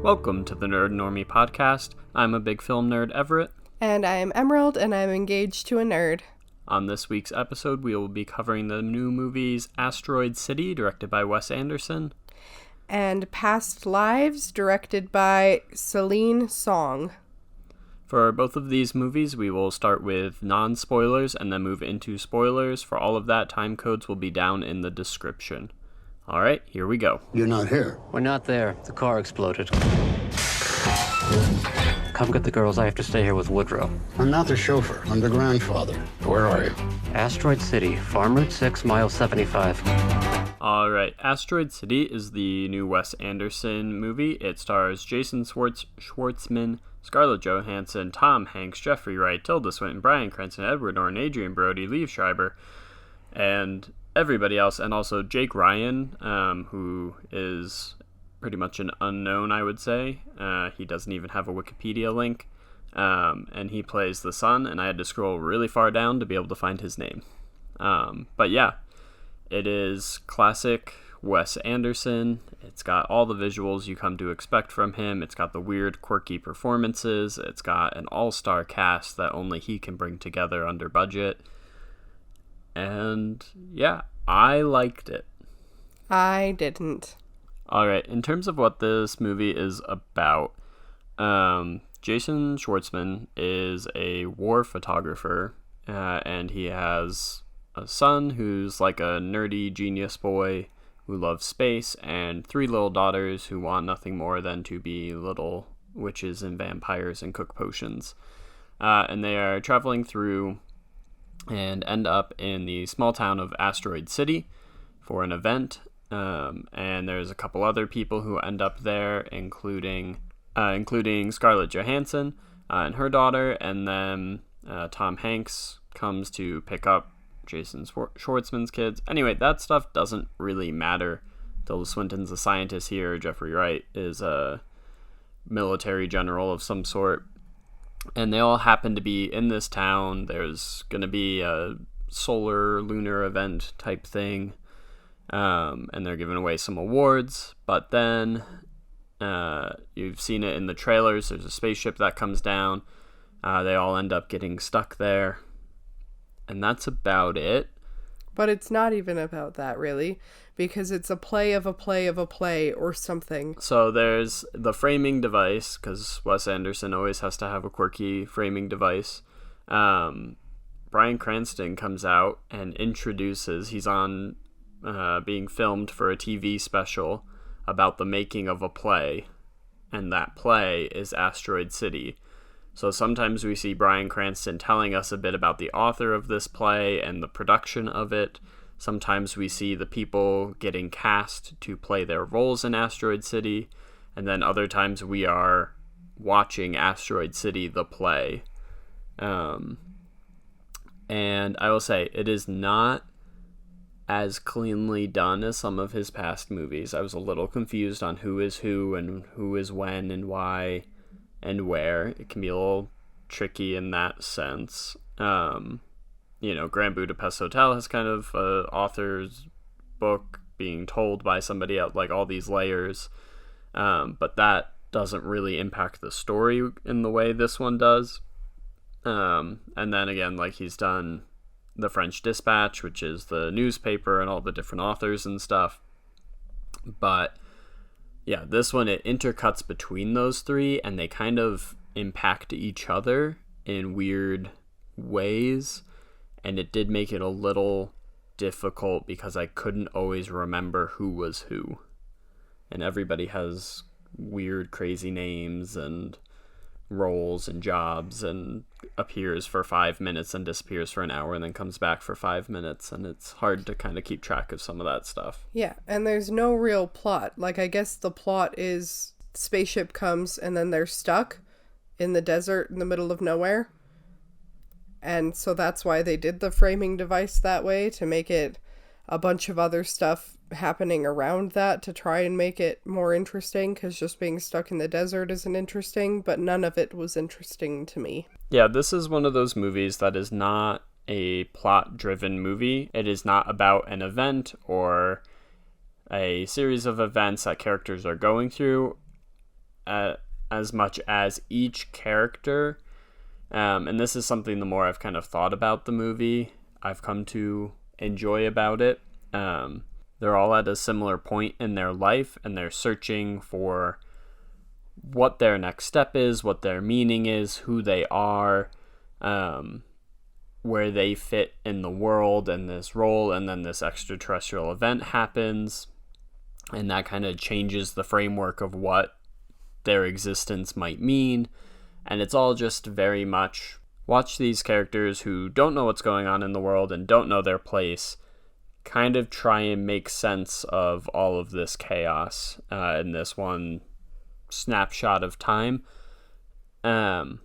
Welcome to the Nerd and Normie Podcast. I'm a big film nerd, Everett. And I am Emerald, and I'm engaged to a nerd. On this week's episode, we will be covering the new movies Asteroid City, directed by Wes Anderson. And Past Lives, directed by Celine Song. For both of these movies, we will start with non-spoilers and then move into spoilers. For all of that, time codes will be down in the description. All right, here we go. You're not here. We're not there. The car exploded. Come get the girls. I have to stay here with Woodrow. I'm not the chauffeur. I'm the grandfather. Where are you? Asteroid City, Farm Route 6, mile 75. All right, Asteroid City is the new Wes Anderson movie. It stars Jason Schwartzman, Scarlett Johansson, Tom Hanks, Jeffrey Wright, Tilda Swinton, Bryan Cranston, Edward Norton, Adrian Brody, Liev Schreiber, and everybody else, and also Jake Ryan, who is pretty much an unknown, I would say. He doesn't even have a Wikipedia link, and he plays the son, and I had to scroll really far down to be able to find his name. But yeah, it is classic Wes Anderson. It's got all the visuals you come to expect from him. It's got the weird, quirky performances. It's got an all-star cast that only he can bring together under budget. And yeah, I liked it. I didn't. All right, in terms of what this movie is about, Jason Schwartzman is a war photographer, and he has a son who's like a nerdy genius boy who loves space, and 3 little daughters who want nothing more than to be little witches and vampires and cook potions. And they are traveling through and end up in the small town of Asteroid City for an event. And there's a couple other people who end up there, including Scarlett Johansson and her daughter, and then Tom Hanks comes to pick up Jason Schwartzman's kids. Anyway, that stuff doesn't really matter. Tilda Swinton's a scientist here. Jeffrey Wright is a military general of some sort. And they all happen to be in this town. There's going to be a solar lunar event type thing. And they're giving away some awards. But then you've seen it in the trailers. There's a spaceship that comes down. They all end up getting stuck there. And that's about it. But it's not even about that, really, because it's a play of a play of a play or something. So there's the framing device, because Wes Anderson always has to have a quirky framing device. Bryan Cranston comes out and introduces, he's on being filmed for a TV special about the making of a play, and that play is Asteroid City. So sometimes we see Bryan Cranston telling us a bit about the author of this play and the production of it. Sometimes we see the people getting cast to play their roles in Asteroid City. And then other times we are watching Asteroid City, the play. And I will say, it is not as cleanly done as some of his past movies. I was a little confused on who is who and who is when and why and where. It can be a little tricky in that sense. Grand Budapest Hotel has kind of an author's book being told by somebody at like all these layers. But that doesn't really impact the story in the way this one does. And then again, like he's done The French Dispatch, which is the newspaper and all the different authors and stuff. But yeah, this one, it intercuts between those 3, and they kind of impact each other in weird ways. And it did make it a little difficult because I couldn't always remember who was who. And everybody has weird, crazy names and roles and jobs and appears for 5 minutes and disappears for an hour and then comes back for 5 minutes, and it's hard to kind of keep track of some of that stuff. Yeah, and there's no real plot. Like, I guess the plot is spaceship comes and then they're stuck in the desert in the middle of nowhere. And so that's why they did the framing device that way, to make it a bunch of other stuff happening around that to try and make it more interesting, because just being stuck in the desert isn't interesting, but none of it was interesting to me. Yeah, this is one of those movies that is not a plot-driven movie. It is not about an event or a series of events that characters are going through. as much as each character, and this is something the more I've kind of thought about the movie, I've come to enjoy about it. They're all at a similar point in their life, and they're searching for what their next step is, what their meaning is, who they are, where they fit in the world and this role, and then this extraterrestrial event happens, and that kind of changes the framework of what their existence might mean. And it's all just very much watch these characters who don't know what's going on in the world and don't know their place kind of try and make sense of all of this chaos in this one snapshot of time. And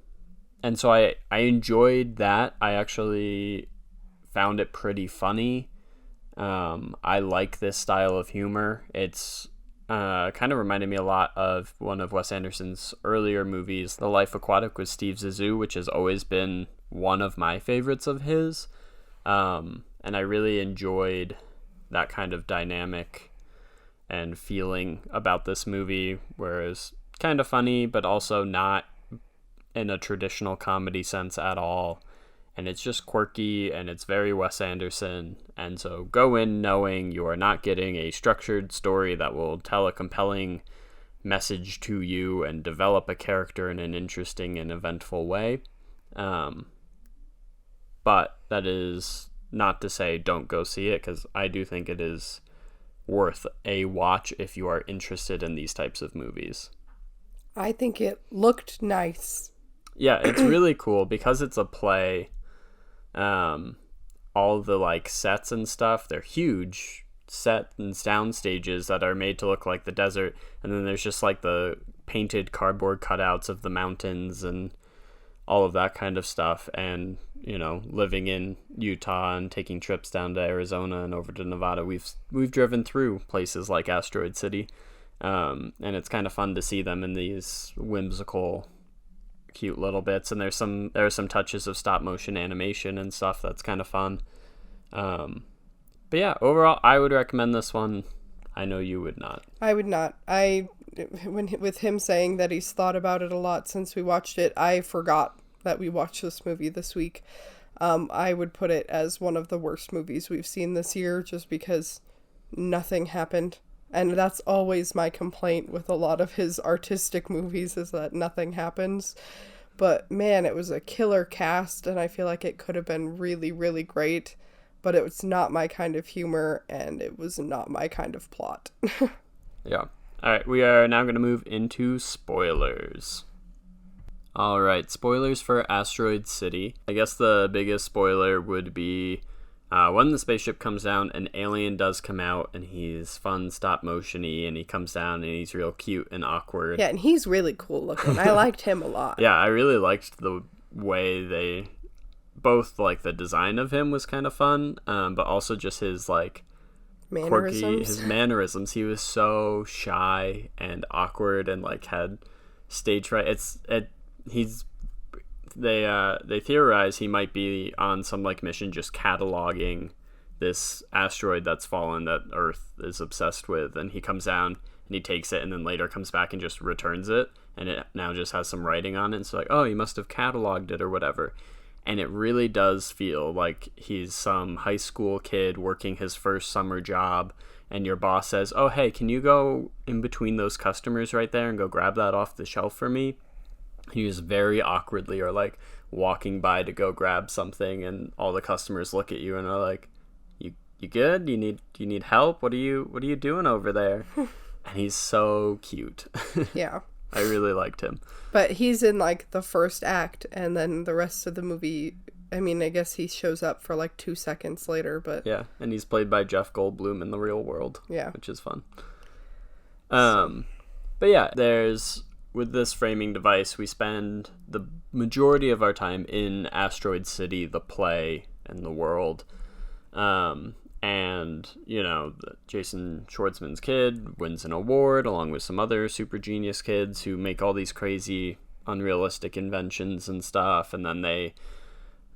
so I enjoyed that. I actually found it pretty funny. I like this style of humor. It's kind of reminded me a lot of one of Wes Anderson's earlier movies, The Life Aquatic with Steve Zissou, which has always been one of my favorites of his. And I really enjoyed that kind of dynamic and feeling about this movie, whereas kind of funny, but also not in a traditional comedy sense at all. And it's just quirky, and it's very Wes Anderson. And so go in knowing you are not getting a structured story that will tell a compelling message to you and develop a character in an interesting and eventful way. But that is not to say don't go see it, because I do think it is worth a watch if you are interested in these types of movies. I think it looked nice. Yeah, it's really cool because it's a play. All the like sets and stuff, they're huge set and sound stages that are made to look like the desert, and then there's just like the painted cardboard cutouts of the mountains and all of that kind of stuff. And you know, living in Utah and taking trips down to Arizona and over to Nevada, we've driven through places like Asteroid City, and it's kind of fun to see them in these whimsical, cute little bits. And there are some touches of stop motion animation and stuff that's kind of fun. But yeah, overall, I would recommend this one. I know you would not. I would not. With him saying that he's thought about it a lot since we watched it, I forgot that we watched this movie this week. I would put it as one of the worst movies we've seen this year, just because nothing happened. And that's always my complaint with a lot of his artistic movies, is that nothing happens. But man, it was a killer cast, and I feel like it could have been really, really great. But it was not my kind of humor, and it was not my kind of plot. Yeah. All right, we are now going to move into spoilers. All right, spoilers for Asteroid City. I guess the biggest spoiler would be when the spaceship comes down, an alien does come out, and he's fun, stop motion-y, and he comes down, and he's real cute and awkward. Yeah, and he's really cool looking. I liked him a lot. Yeah, I really liked the way they both, like, the design of him was kind of fun, but also just his, like, quirky, his mannerisms. He was so shy and awkward and, like, had stage fright. They theorize he might be on some like mission just cataloging this asteroid that's fallen that Earth is obsessed with, and he comes down and he takes it and then later comes back and just returns it, and it now just has some writing on it, and so like, oh, he must have cataloged it or whatever. And it really does feel like he's some high school kid working his first summer job, and your boss says, oh, hey, can you go in between those customers right there and go grab that off the shelf for me? He just very awkwardly are like walking by to go grab something, and all the customers look at you and are like, "You good? Do you need help? What are you doing over there?" And he's so cute. Yeah. I really liked him. But he's in like the first act, and then the rest of the movie, I mean, I guess he shows up for like 2 seconds later, but yeah, and he's played by Jeff Goldblum in the real world. Yeah. Which is fun. But yeah, with this framing device, we spend the majority of our time in Asteroid City, the play, and the world. And, you know, Jason Schwartzman's kid wins an award along with some other super genius kids who make all these crazy, unrealistic inventions and stuff. And then the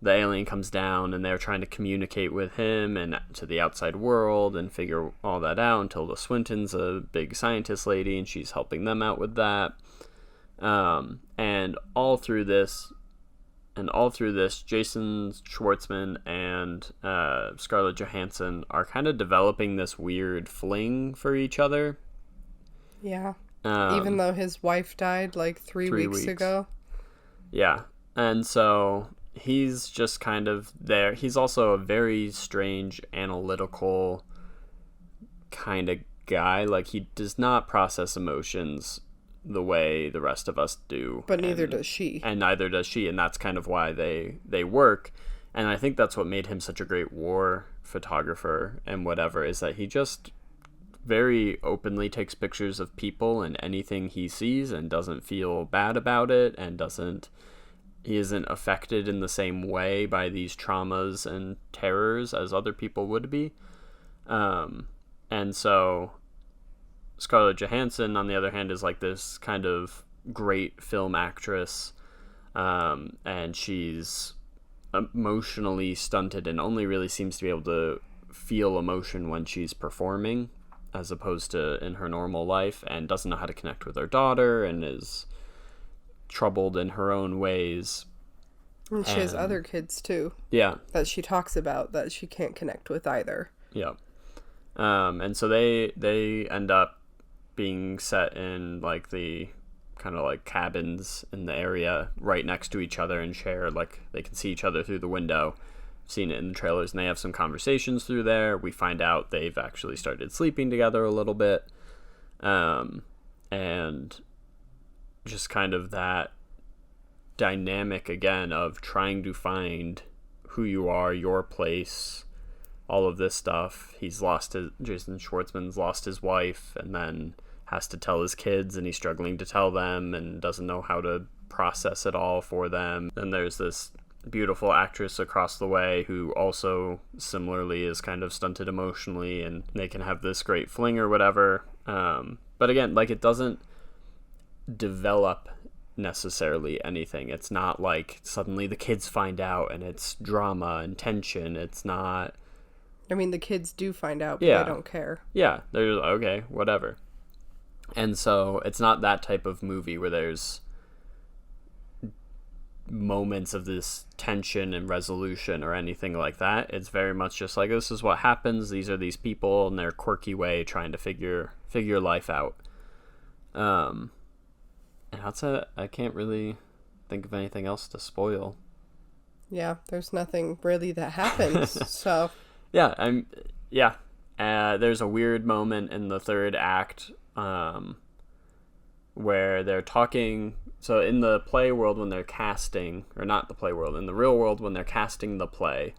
alien comes down and they're trying to communicate with him and to the outside world and figure all that out, until the Swinton's a big scientist lady and she's helping them out with that. And all through this, Jason Schwartzman and Scarlett Johansson are kind of developing this weird fling for each other. Yeah. Even though his wife died like 3 weeks ago. Yeah. And so he's just kind of there. He's also a very strange, analytical kind of guy. Like, he does not process emotions the way the rest of us do. But neither does she. And neither does she. And that's kind of why they work. And I think that's what made him such a great war photographer and whatever, is that he just very openly takes pictures of people and anything he sees and doesn't feel bad about it, and he isn't affected in the same way by these traumas and terrors as other people would be. And so Scarlett Johansson, on the other hand, is like this kind of great film actress, and she's emotionally stunted and only really seems to be able to feel emotion when she's performing, as opposed to in her normal life, and doesn't know how to connect with her daughter and is troubled in her own ways. And she has other kids too. Yeah. That she talks about that she can't connect with either. Yeah. And so they end up being set in like the kind of like cabins in the area right next to each other, and share, like, they can see each other through the window. Seen it in the trailers, and they have some conversations through there. We find out they've actually started sleeping together a little bit, and just kind of that dynamic again of trying to find who you are, your place, all of this stuff. Jason Schwartzman's lost his wife, and then has to tell his kids, and he's struggling to tell them and doesn't know how to process it all for them. And there's this beautiful actress across the way who also similarly is kind of stunted emotionally, and they can have this great fling or whatever. But again, like, it doesn't develop necessarily anything. It's not like suddenly the kids find out and it's drama and tension. It's not. I mean, the kids do find out, but they don't care. Yeah, they're okay, whatever. And so it's not that type of movie where there's moments of this tension and resolution or anything like that. It's very much just like, this is what happens, these are these people in their quirky way trying to figure life out. And outside that, I can't really think of anything else to spoil. Yeah, there's nothing really that happens. So there's a weird moment in the third act where they're talking. So in the play world, when they're casting, or not the play world, in the real world, when they're casting the play,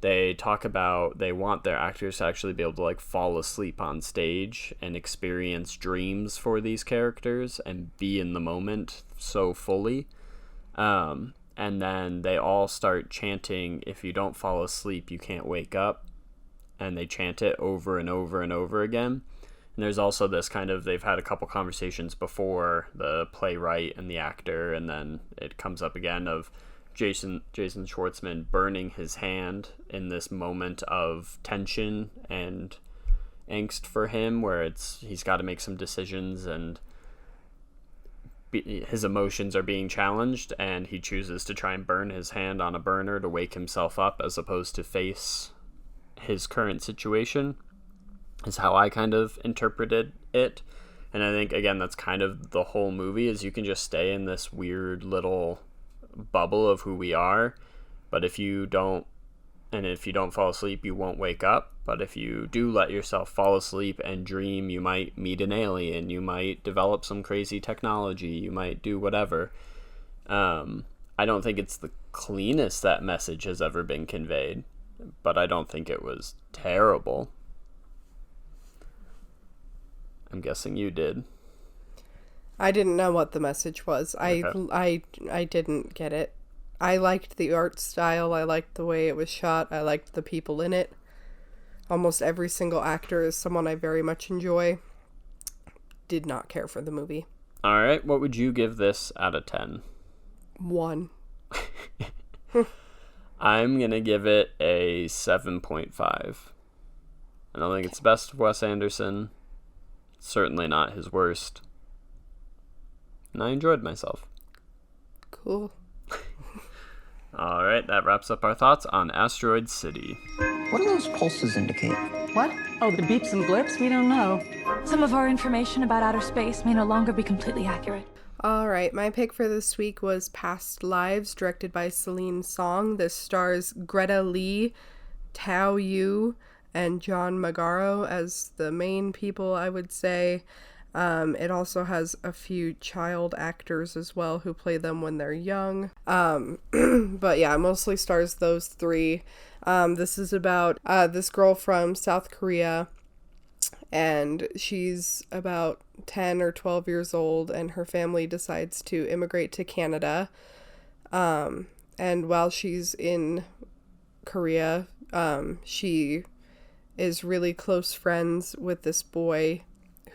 they talk about they want their actors to actually be able to like fall asleep on stage and experience dreams for these characters and be in the moment so fully. And then they all start chanting, "If you don't fall asleep, you can't wake up." And they chant it over and over and over again. And there's also this kind of, they've had a couple conversations before, the playwright and the actor, and then it comes up again of Jason Schwartzman burning his hand in this moment of tension and angst for him, where he's got to make some decisions and his emotions are being challenged, and he chooses to try and burn his hand on a burner to wake himself up as opposed to face his current situation, is how I kind of interpreted it. And I think, again, that's kind of the whole movie, is you can just stay in this weird little bubble of who we are, but if you don't fall asleep, you won't wake up. But if you do let yourself fall asleep and dream, you might meet an alien, you might develop some crazy technology, you might do whatever. I don't think it's the cleanest that message has ever been conveyed, but I don't think it was terrible. I'm guessing you did. I didn't know what the message was. Okay. I didn't get it. I liked the art style. I liked the way it was shot. I liked the people in it. Almost every single actor is someone I very much enjoy. Did not care for the movie. All right. What would you give this out of 10? 1. I'm going to give it a 7.5. I don't think it's the best of Wes Anderson. Certainly not his worst. and I enjoyed myself. Cool. All right, that wraps up our thoughts on Asteroid City. What do those pulses indicate? What? Oh, the beeps and blips? We don't know. Some of our information about outer space may no longer be completely accurate. All right, my pick for this week was Past Lives, directed by Celine Song. This stars Greta Lee, Tao Yu, and John Magaro as the main people, I would say. It also has a few child actors as well who play them when they're young. But yeah, mostly stars those three. This is about this girl from South Korea, and she's about 10 or 12 years old, and her family decides to immigrate to Canada. And while she's in Korea, she is really close friends with this boy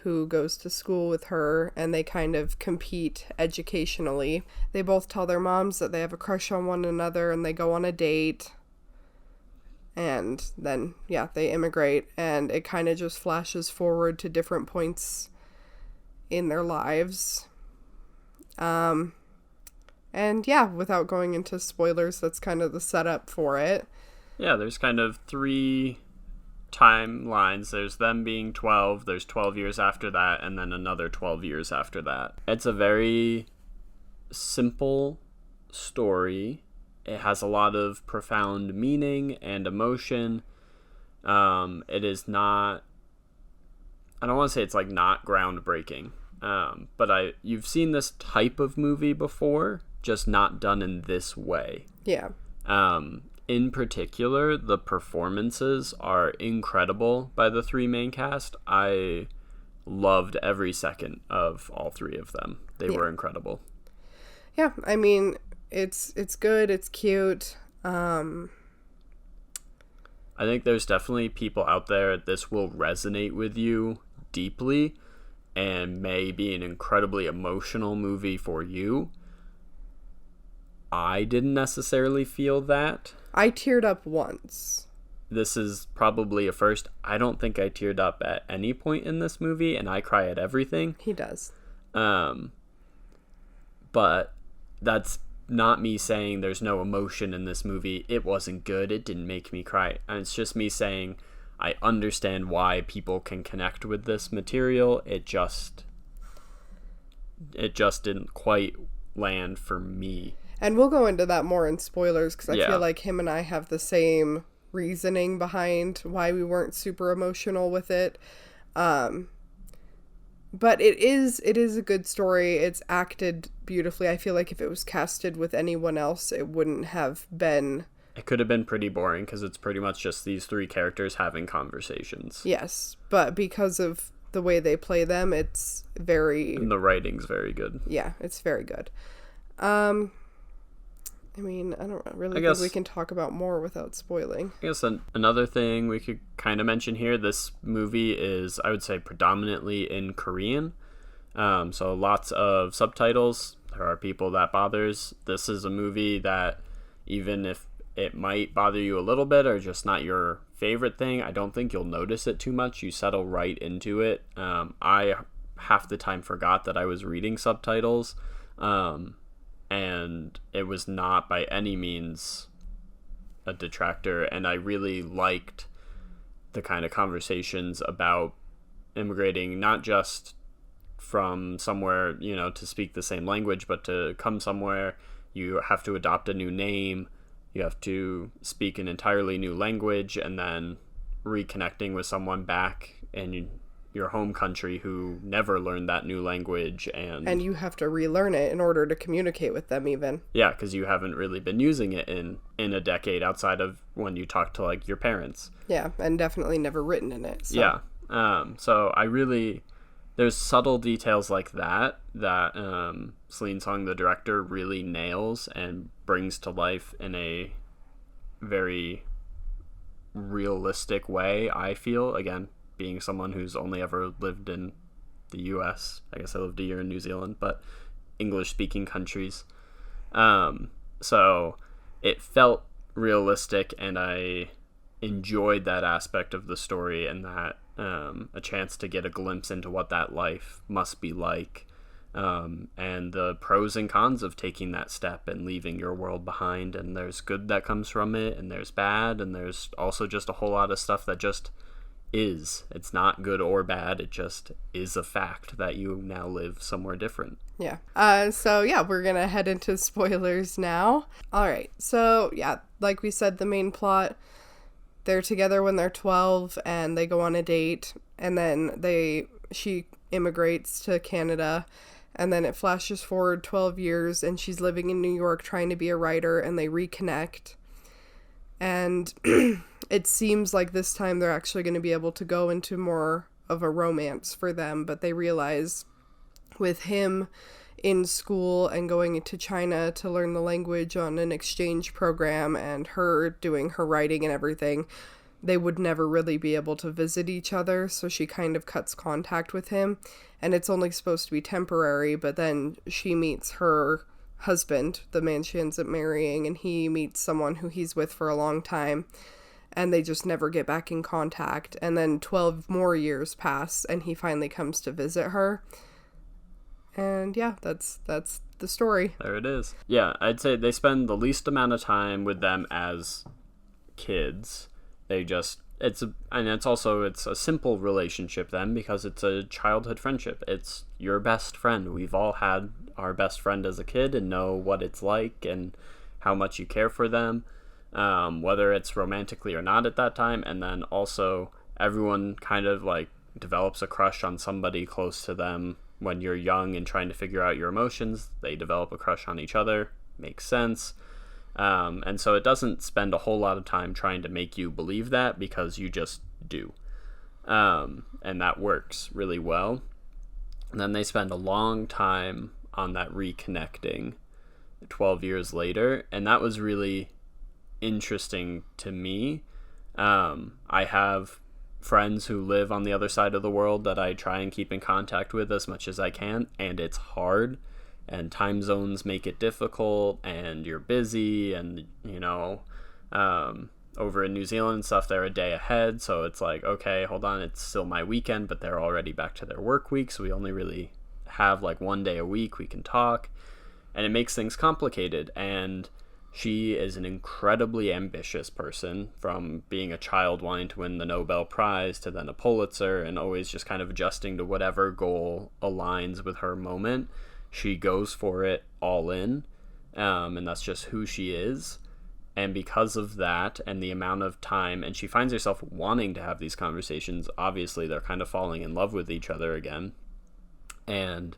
who goes to school with her, and they kind of compete educationally. They both tell their moms that they have a crush on one another, and they go on a date. And then, yeah, they immigrate, and it kind of just flashes forward to different points in their lives. And yeah, without going into spoilers, that's kind of the setup for it. Yeah, there's kind of 3 timelines. There's them being 12, there's 12 years after that, and then another 12 years after that. It's a very simple story. It has a lot of profound meaning and emotion. It is not, I don't want to say it's like not groundbreaking, but you've seen this type of movie before, just not done in this way. Yeah. In particular, the performances are incredible by the 3 main cast. I loved every second of all 3 of them. They were incredible. Yeah, I mean, it's good, it's cute. I think there's definitely people out there, this will resonate with you deeply and may be an incredibly emotional movie for you. I didn't necessarily feel that. I teared up once. This is probably a first. I don't think I teared up at any point in this movie, and I cry at everything. He does. But that's not me saying there's no emotion in this movie. It wasn't good. It didn't make me cry. And it's just me saying I understand why people can connect with this material. It just didn't quite land for me. And we'll go into that more in spoilers, because I Yeah. feel like him and I have the same reasoning behind why we weren't super emotional with it. But it is a good story. It's acted beautifully. I feel like if it was casted with anyone else, it wouldn't have been... It could have been pretty boring, because it's pretty much just these 3 characters having conversations. Yes, but because of the way they play them, it's very... And the writing's very good. Yeah, it's very good. I mean, I don't really think we can talk about more without spoiling. I guess another thing we could kind of mention here, this movie is, I would say, predominantly in Korean. So lots of subtitles. There are people that bothers. This is a movie that, even if it might bother you a little bit or just not your favorite thing, I don't think you'll notice it too much. You settle right into it. I half the time forgot that I was reading subtitles. And it was not by any means a detractor, and I really liked the kind of conversations about immigrating, not just from somewhere, to speak the same language, but to come somewhere, you have to adopt a new name, you have to speak an entirely new language, and then reconnecting with someone back in your home country who never learned that new language, and you have to relearn it in order to communicate with them, even. Yeah, because you haven't really been using it in a decade outside of when you talk to like your parents. Yeah, and definitely never written in it. So. Yeah. So I really, there's subtle details like that Celine Song, the director, really nails and brings to life in a very realistic way, I feel. Again, being someone who's only ever lived in the US. I guess I lived a year in New Zealand, but English-speaking countries. So it felt realistic, and I enjoyed that aspect of the story, and that a chance to get a glimpse into what that life must be like. and the pros and cons of taking that step and leaving your world behind. And there's good that comes from it, and there's bad, and there's also just a whole lot of stuff that just is. It's not good or bad. It just is a fact that you now live somewhere different. Yeah. So yeah, we're gonna head into spoilers now. All right. So yeah, like we said, the main plot, they're together when they're 12 and they go on a date, and then she immigrates to Canada, and then it flashes forward 12 years and she's living in New York trying to be a writer, and they reconnect. And it seems like this time they're actually going to be able to go into more of a romance for them, but they realize with him in school and going into China to learn the language on an exchange program, and her doing her writing and everything, they would never really be able to visit each other, so she kind of cuts contact with him, and it's only supposed to be temporary, but then she meets her husband, the man she ends up marrying, and he meets someone who he's with for a long time, and they just never get back in contact. And then 12 more years pass and he finally comes to visit her, and yeah, that's the story. There it is. Yeah, I'd say they spend the least amount of time with them as kids. It's a simple relationship then, because it's a childhood friendship. It's your best friend. We've all had our best friend as a kid and know what it's like and how much you care for them, whether it's romantically or not at that time. And then also everyone kind of like develops a crush on somebody close to them when you're young and trying to figure out your emotions. They develop a crush on each other. Makes sense. And so it doesn't spend a whole lot of time trying to make you believe that, because you just do. And that works really well. And then they spend a long time on that reconnecting 12 years later, and that was really interesting to me. I have friends who live on the other side of the world that I try and keep in contact with as much as I can, and it's hard. And time zones make it difficult, and you're busy, and over in New Zealand and stuff, they're a day ahead, so it's like, okay, hold on, it's still my weekend, but they're already back to their work week, so we only really have like one day a week we can talk, and it makes things complicated. And she is an incredibly ambitious person, from being a child wanting to win the Nobel Prize to then a Pulitzer, and always just kind of adjusting to whatever goal aligns with her moment. She goes for it all in, and that's just who she is. And because of that and the amount of time, and she finds herself wanting to have these conversations, obviously they're kind of falling in love with each other again. And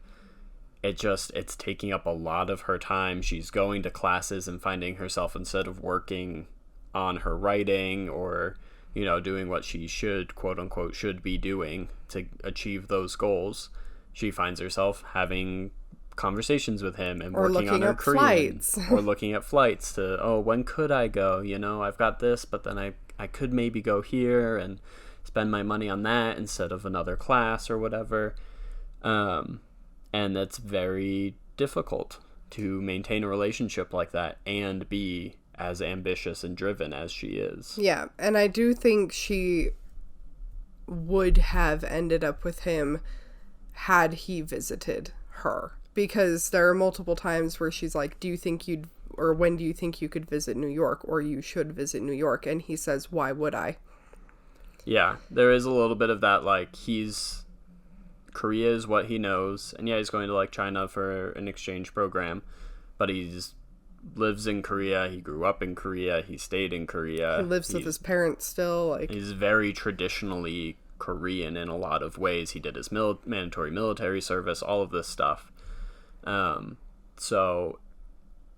it's taking up a lot of her time. She's going to classes and finding herself, instead of working on her writing or, doing what she should, quote unquote, should be doing to achieve those goals, she finds herself having conversations with him and working on her Korean, flights. or looking at flights to, when could I go? I've got this, but then I could maybe go here and spend my money on that instead of another class or whatever. And it's very difficult to maintain a relationship like that and be as ambitious and driven as she is. Yeah, and I do think she would have ended up with him had he visited her. Because there are multiple times where she's like, when do you think you could visit New York, or you should visit New York? And he says, why would I? Yeah, there is a little bit of that, like, Korea is what he knows, and yeah, he's going to like China for an exchange program, but he's lives in Korea, he grew up in Korea, he stayed in Korea. He lives with his parents still. He's very traditionally Korean in a lot of ways. He did his mandatory military service, all of this stuff. So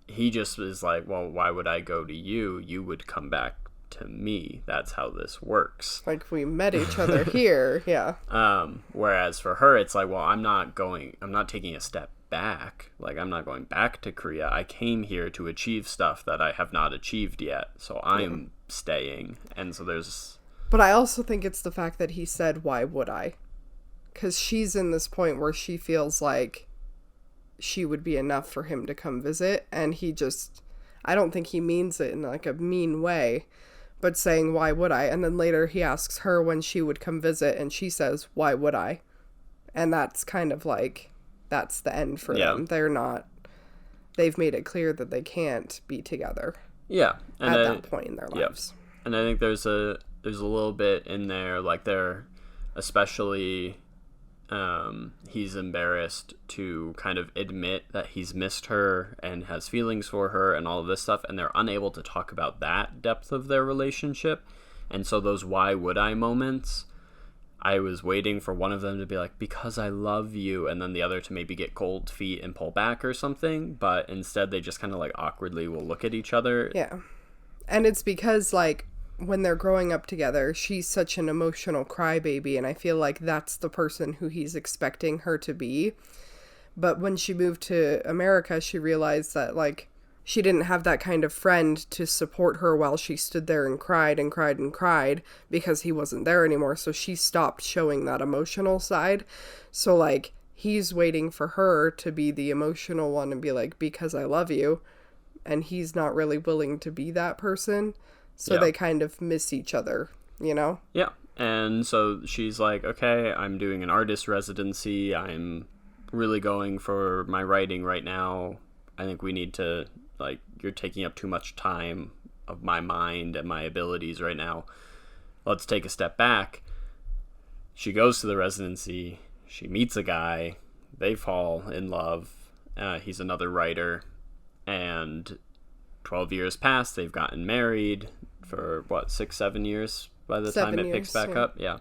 he just is like, well, why would I go to you? You would come back to me. That's how this works. Like, we met each other here. Yeah. Whereas for her, it's like, well, I'm not taking a step back. Like, I'm not going back to Korea. I came here to achieve stuff that I have not achieved yet. So I'm staying. And so there's... But I also think it's the fact that he said, why would I? Because she's in this point where she feels like she would be enough for him to come visit. And he just... I don't think he means it in like a mean way, but saying, why would I? And then later he asks her when she would come visit, and she says, why would I? And that's kind of like that's the end for them. They've made it clear that they can't be together. Yeah. And at that point in their lives. And I think there's a little bit in there, like they're especially, he's embarrassed to kind of admit that he's missed her and has feelings for her and all of this stuff, and they're unable to talk about that depth of their relationship. And so those why would I moments, I was waiting for one of them to be like, because I love you, and then the other to maybe get cold feet and pull back or something, but instead they just kind of like awkwardly will look at each other. Yeah. And it's because like when they're growing up together, she's such an emotional crybaby, and I feel like that's the person who he's expecting her to be. But when she moved to America, she realized that like she didn't have that kind of friend to support her while she stood there and cried and cried and cried because he wasn't there anymore. So she stopped showing that emotional side. So like he's waiting for her to be the emotional one and be like, because I love you. And he's not really willing to be that person. So they kind of miss each other, you know? Yeah. And so she's like, okay, I'm doing an artist residency. I'm really going for my writing right now. I think we need to, like, you're taking up too much time of my mind and my abilities right now. Let's take a step back. She goes to the residency. She meets a guy. They fall in love. He's another writer. And 12 years pass. They've gotten married for, 6-7 years by the time it picks back up? Yeah.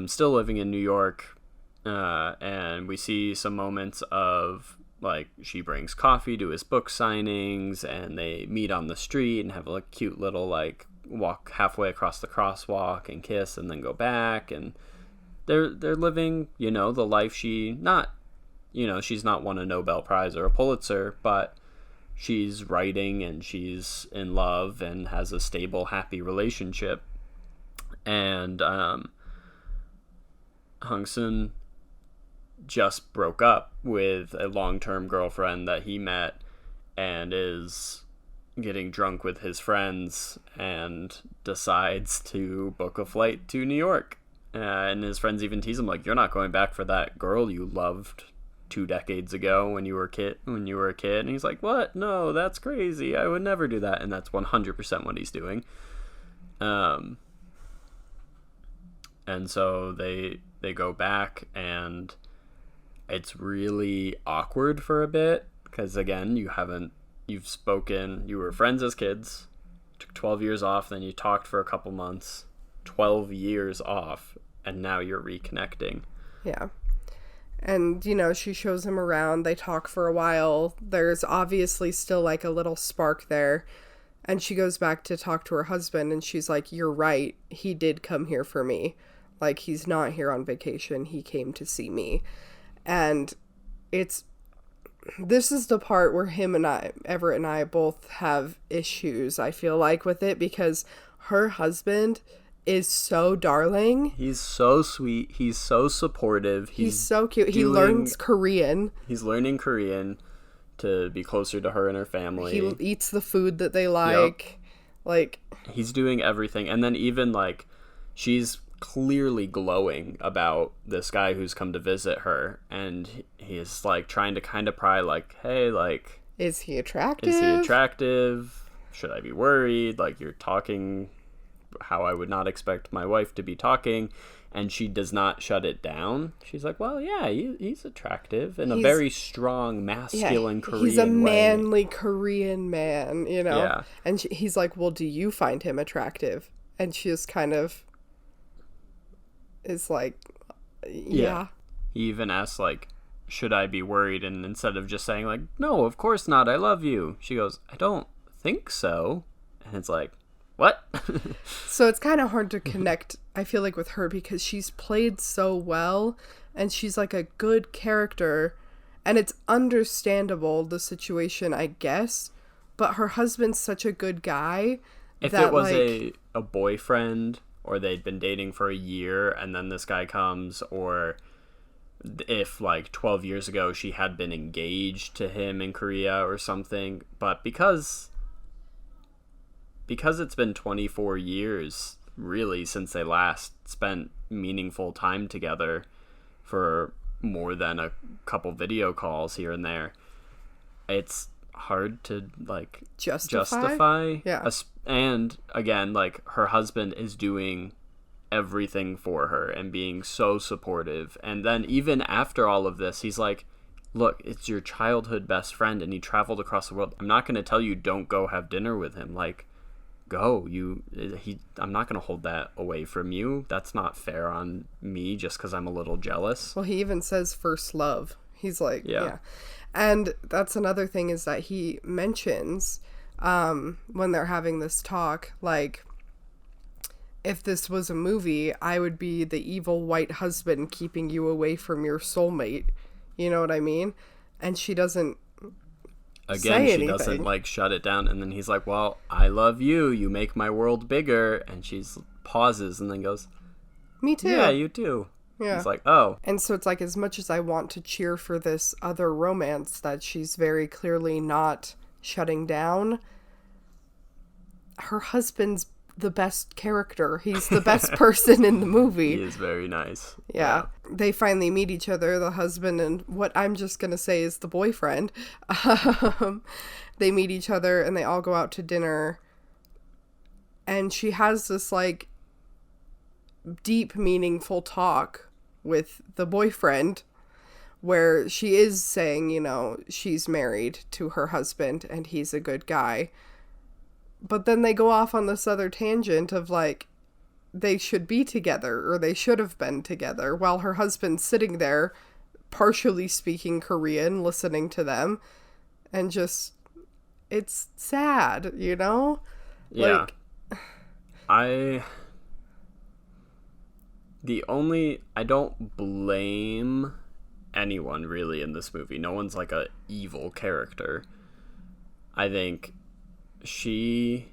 Still living in New York. And we see some moments of, like, she brings coffee to his book signings, and they meet on the street and have a cute little, like, walk halfway across the crosswalk and kiss and then go back. And they're living, the life she's not won a Nobel Prize or a Pulitzer, but she's writing and she's in love and has a stable, happy relationship. And Hong Sun just broke up with a long-term girlfriend that he met and is getting drunk with his friends and decides to book a flight to New York. And his friends even tease him like, you're not going back for that girl you loved 2 decades ago when you were a kid. And he's like, what? No, that's crazy. I would never do that. And that's 100% what he's doing. And so they go back, and it's really awkward for a bit because, again, you were friends as kids, took 12 years off, then you talked for a couple months, 12 years off, and now you're reconnecting. Yeah. And, she shows him around, they talk for a while, there's obviously still like a little spark there, and she goes back to talk to her husband, and she's like, you're right, he did come here for me. Like, he's not here on vacation, he came to see me. And this is the part where Everett and I both have issues, I feel like, with it, because her husband is so darling. He's so sweet. He's so supportive. He's so cute. He learns Korean. He's learning Korean to be closer to her and her family. He eats the food that they like. Yep. Like, he's doing everything. And then even, like, she's clearly glowing about this guy who's come to visit her, and he's like trying to kind of pry, like, hey, like, is he attractive? Should I be worried? Like, you're talking how I would not expect my wife to be talking. And she does not shut it down. She's like, well, yeah, he's attractive in a very strong, masculine Korean way. He's a manly Korean man, Yeah. And he's like, well, do you find him attractive? And she just kind of is like, yeah. He even asks, like, should I be worried? And instead of just saying, like, no, of course not, I love you, she goes, I don't think so. And it's like, what? So it's kind of hard to connect, I feel like, with her, because she's played so well, and she's like a good character, and it's understandable, the situation, I guess, but her husband's such a good guy. If it was a boyfriend, or they'd been dating for a year and then this guy comes, or if, like, 12 years ago she had been engaged to him in Korea or something. But because it's been 24 years, really, since they last spent meaningful time together, for more than a couple video calls here and there, it's hard to like justify. Yeah. And again, like, her husband is doing everything for her and being so supportive, and then even after all of this, he's like, look, it's your childhood best friend and he traveled across the world. I'm not going to tell you don't go have dinner with him. Like, go. I'm not going to hold that away from you. That's not fair on me just because I'm a little jealous. Well, he even says first love. He's like, yeah. And that's another thing, is that he mentions when they're having this talk, like, if this was a movie, I would be the evil white husband keeping you away from your soulmate. You know what I mean? And she doesn't say anything. Doesn't like shut it down. And then he's like, well, I love you. You make my world bigger. And she pauses and then goes, me too. Yeah, you too. Yeah. It's like, oh. And so it's like, as much as I want to cheer for this other romance that she's very clearly not shutting down, her husband's the best character. He's the best person in the movie. He is very nice. Yeah. They finally meet each other, the husband and what I'm just going to say is the boyfriend. They meet each other and they all go out to dinner. And she has this like deep, meaningful talk with the boyfriend where she is saying, you know, she's married to her husband and he's a good guy. But then they go off on this other tangent of like, they should be together or they should have been together, while her husband's sitting there partially speaking Korean, listening to them, and just, it's sad, you know? Yeah. Like, I don't blame anyone really in this movie. No one's like a evil character. I think she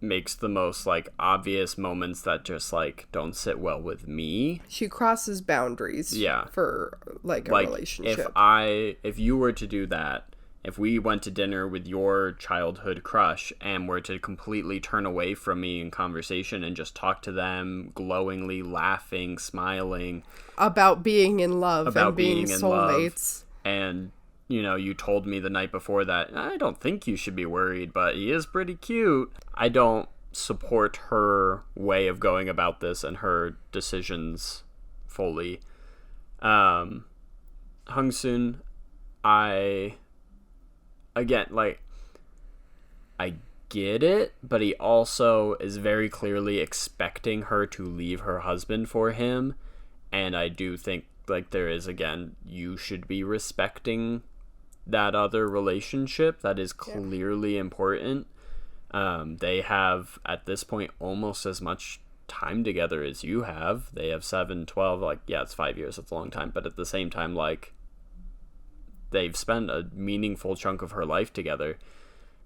makes the most like obvious moments that just like don't sit well with me. She crosses boundaries. Yeah. For like a relationship. If you were to do that, if we went to dinner with your childhood crush and were to completely turn away from me in conversation and just talk to them glowingly, laughing, smiling about being in love and being soulmates, and you know, you told me the night before that I don't think you should be worried, but he is pretty cute. I don't support her way of going about this and her decisions fully. Hung Soon, I get it, but he also is very clearly expecting her to leave her husband for him, and I do think like there is, again, you should be respecting that other relationship that is clearly important. They have at this point almost as much time together as you have. They have 7, 12, like, yeah, it's 5 years, it's a long time, but at the same time, like, they've spent a meaningful chunk of her life together.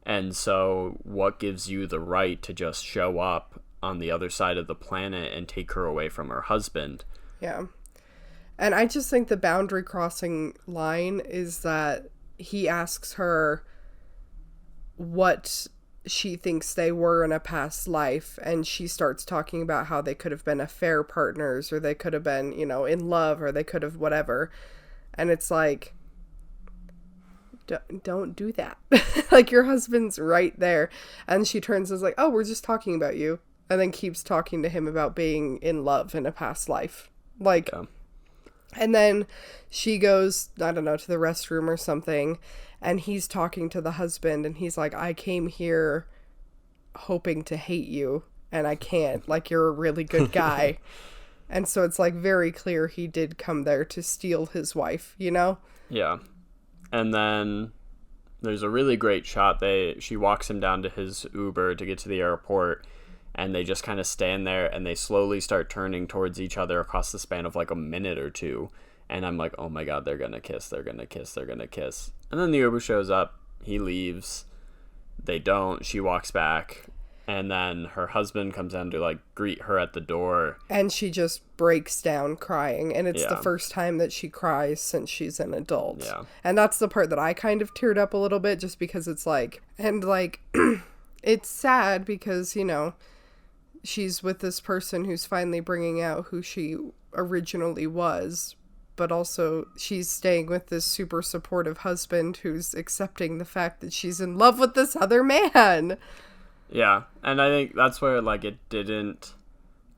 And so what gives you the right to just show up on the other side of the planet and take her away from her husband? Yeah. And I just think the boundary crossing line is that he asks her what she thinks they were in a past life, and she starts talking about how they could have been affair partners, or they could have been, you know, in love, or they could have whatever. And it's like, don't do that. Like, your husband's right there. And she turns and is like, oh, we're just talking about you, and then keeps talking to him about being in love in a past life. Like, and then she goes, I don't know, to the restroom or something, and he's talking to the husband, and he's like, I came here hoping to hate you, and I can't. Like, you're a really good guy. And so it's like very clear he did come there to steal his wife, you know? Yeah. And then there's a really great shot. She walks him down to his Uber to get to the airport, and they just kind of stand there, and they slowly start turning towards each other across the span of like a minute or two. And I'm like, oh my God, they're going to kiss, they're going to kiss, they're going to kiss. And then the Uber shows up, he leaves, they don't, she walks back, and then her husband comes down to like greet her at the door. And she just breaks down crying, and it's the first time that she cries since she's an adult. Yeah. And that's the part that I kind of teared up a little bit, just because it's like, and like, it's sad because, you know, she's with this person who's finally bringing out who she originally was, but also she's staying with this super supportive husband who's accepting the fact that she's in love with this other man. Yeah, and I think that's where, like, it didn't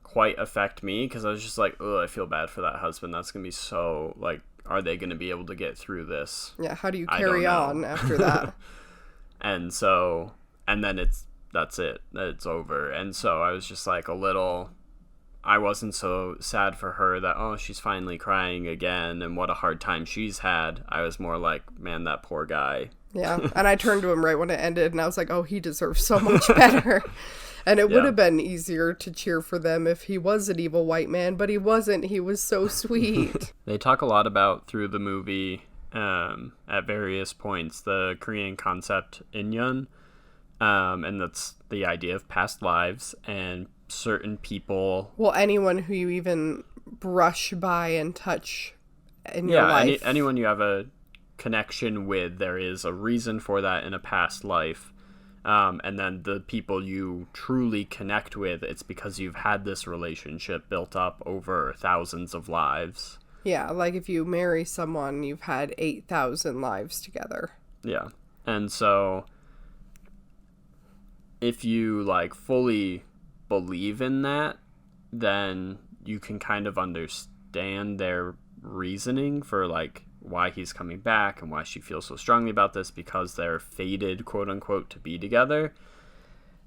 quite affect me, because I was just like, oh, I feel bad for that husband. That's going to be so, like, are they going to be able to get through this? Yeah, how do you carry on after that? And so, and then that's it. It's over. And so I was just like I wasn't so sad for her that, oh, she's finally crying again and what a hard time she's had. I was more like, man, that poor guy. Yeah, and I turned to him right when it ended, and I was like, oh, he deserves so much better. And it would have been easier to cheer for them if he was an evil white man, but he wasn't. He was so sweet. They talk a lot about, through the movie, at various points, the Korean concept Inyeon, and that's the idea of past lives and certain people. Well, anyone who you even brush by and touch in your life. Yeah, anyone you have a connection with, there is a reason for that in a past life. And then the people you truly connect with, it's because you've had this relationship built up over thousands of lives. Yeah, like if you marry someone, you've had 8,000 lives together. Yeah. And so if you, like, fully believe in that, then you can kind of understand their reasoning for, like, why he's coming back and why she feels so strongly about this, because they're fated, quote unquote, to be together.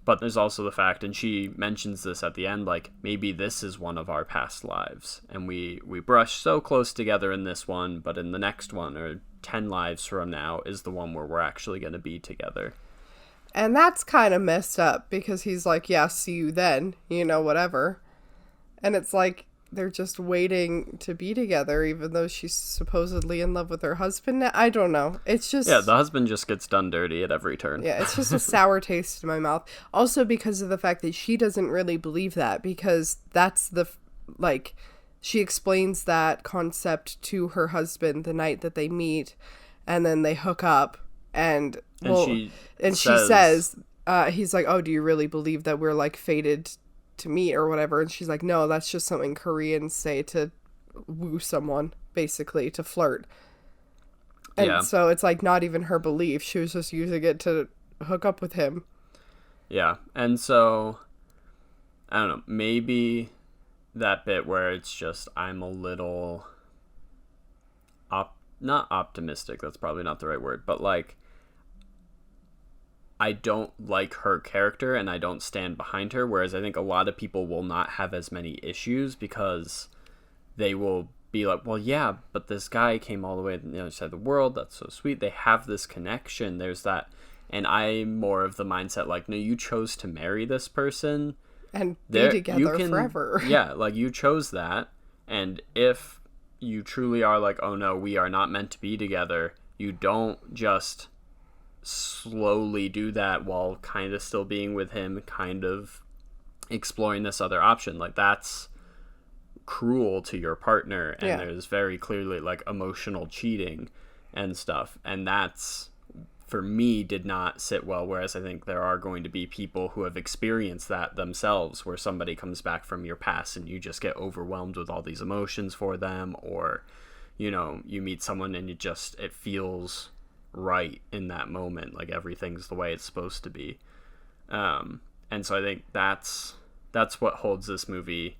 But there's also the fact, and she mentions this at the end, like, maybe this is one of our past lives, and we brush so close together in this one, but in the next one, or 10 lives from now, is the one where we're actually going to be together. And that's kind of messed up, because he's like, yeah, see you then, whatever. And it's like, they're just waiting to be together, even though she's supposedly in love with her husband. I don't know. It's just... Yeah, the husband just gets done dirty at every turn. Yeah, it's just a sour taste in my mouth. Also because of the fact that she doesn't really believe that, because that's she explains that concept to her husband the night that they meet, and then they hook up, and she says, he's like, oh, do you really believe that we're, like, fated to meet or whatever? And she's like, no, that's just something Koreans say to woo someone, basically, to flirt. And so it's like not even her belief. She was just using it to hook up with him. Yeah. And so I don't know, maybe that bit where it's just, I'm a little not optimistic, that's probably not the right word, but, like, I don't like her character and I don't stand behind her, whereas I think a lot of people will not have as many issues because they will be like, well, yeah, but this guy came all the way to the other side of the world. That's so sweet. They have this connection. There's that. And I'm more of the mindset, like, no, you chose to marry this person. And be together forever. Yeah, like, you chose that. And if you truly are like, oh, no, we are not meant to be together, you don't just slowly do that while kind of still being with him, kind of exploring this other option. Like, that's cruel to your partner, and there's very clearly, like, emotional cheating and stuff, and that's, for me, did not sit well. Whereas I think there are going to be people who have experienced that themselves, where somebody comes back from your past and you just get overwhelmed with all these emotions for them, or, you meet someone and it feels right in that moment, like everything's the way it's supposed to be, and so I think that's what holds this movie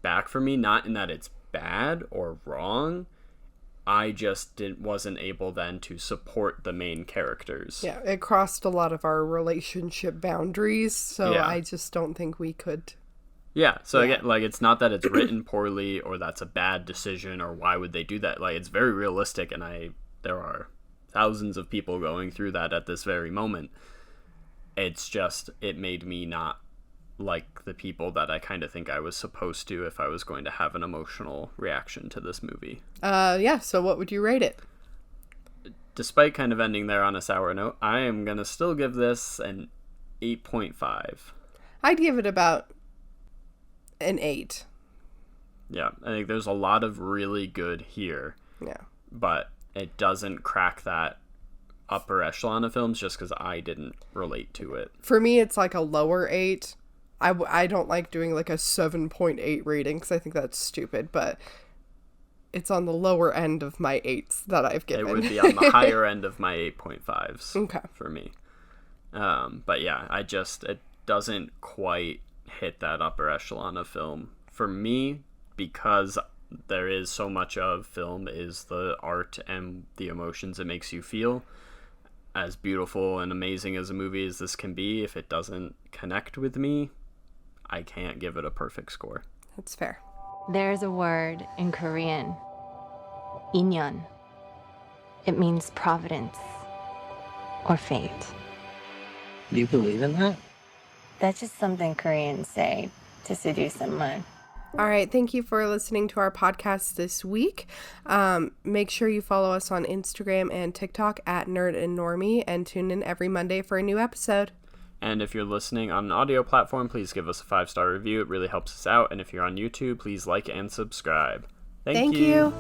back for me. Not in that it's bad or wrong, I just wasn't able then to support the main characters. Yeah, it crossed a lot of our relationship boundaries, so I just don't think we could. Yeah, so again, like, it's not that it's written poorly or that's a bad decision or why would they do that. Like, it's very realistic, and there are thousands of people going through that at this very moment. It's just, it made me not like the people that I kind of think I was supposed to if I was going to have an emotional reaction to this movie. So what would you rate it? Despite kind of ending there on a sour note, I am going to still give this an 8.5. I'd give it about an 8. Yeah, I think there's a lot of really good here. Yeah. But it doesn't crack that upper echelon of films just because I didn't relate to it. For me, it's like a lower 8. I don't like doing like a 7.8 rating because I think that's stupid, but it's on the lower end of my 8s that I've given. It would be on the higher end of my 8.5s for me. But yeah, it doesn't quite hit that upper echelon of film for me, because there is so much of film is the art and the emotions it makes you feel. As beautiful and amazing as a movie as this can be, if it doesn't connect with me, I can't give it a perfect score. That's fair. There's a word in Korean, 인연. It means providence or fate. Do you believe in that? That's just something Koreans say to seduce someone. All right, thank you for listening to our podcast this week. Make sure you follow us on Instagram and TikTok at Nerd and Normie, and tune in every Monday for a new episode. And if you're listening on an audio platform, please give us a 5-star review. It really helps us out. And if you're on YouTube, please like and subscribe. Thank you.